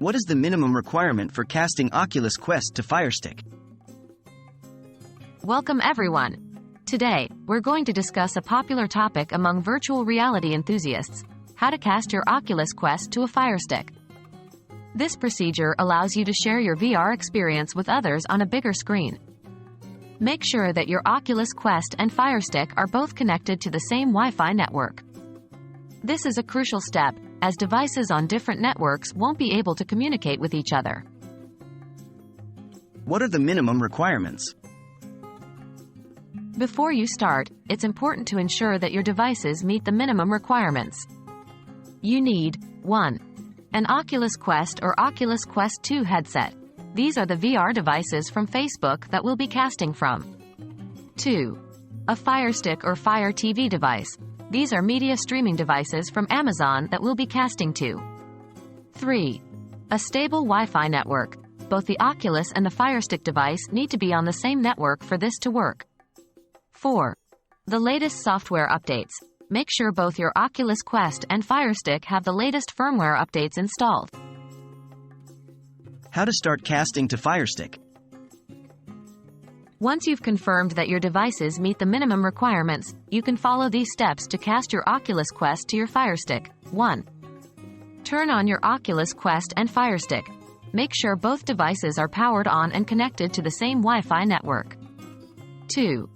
What is the minimum requirement for casting Oculus Quest to Firestick? Welcome everyone. Today, we're going to discuss a popular topic among virtual reality enthusiasts: how to cast your Oculus Quest to a Firestick. This procedure allows you to share your VR experience with others on a bigger screen. Make sure that your Oculus Quest and Firestick are both connected to the same Wi-Fi network. This is a crucial step, as devices on different networks won't be able to communicate with each other. What are the minimum requirements? Before you start, it's important to ensure that your devices meet the minimum requirements. You need 1. An Oculus Quest or Oculus Quest 2 headset. These are the VR devices from Facebook that we'll be casting from. 2. A Firestick or Fire TV device. These are media streaming devices from Amazon that we'll be casting to. 3. A stable Wi-Fi network. Both the Oculus and the Firestick device need to be on the same network for this to work. 4. The latest software updates. Make sure both your Oculus Quest and Firestick have the latest firmware updates installed. How to start casting to Firestick? Once you've confirmed that your devices meet the minimum requirements, you can follow these steps to cast your Oculus Quest to your Firestick. 1. Turn on your Oculus Quest and Firestick. Make sure both devices are powered on and connected to the same Wi-Fi network. 2.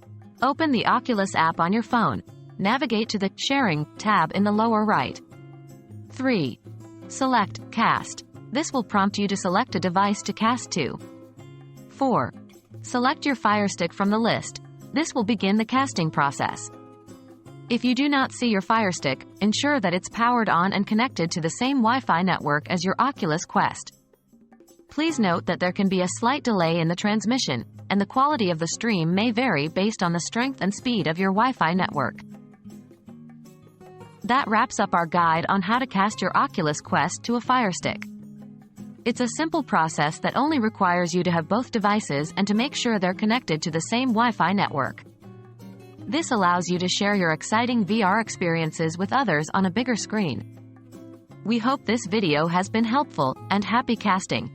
Open the Oculus app on your phone. Navigate to the Sharing tab in the lower right. 3. Select Cast. This will prompt you to select a device to cast to. 4. Select your Firestick from the list. This will begin the casting process. If you do not see your Firestick, ensure that it's powered on and connected to the same Wi-Fi network as your Oculus Quest. Please note that there can be a slight delay in the transmission, and the quality of the stream may vary based on the strength and speed of your Wi-Fi network. That wraps up our guide on how to cast your Oculus Quest to a Firestick. It's a simple process that only requires you to have both devices and to make sure they're connected to the same Wi-Fi network. This allows you to share your exciting VR experiences with others on a bigger screen. We hope this video has been helpful, and happy casting!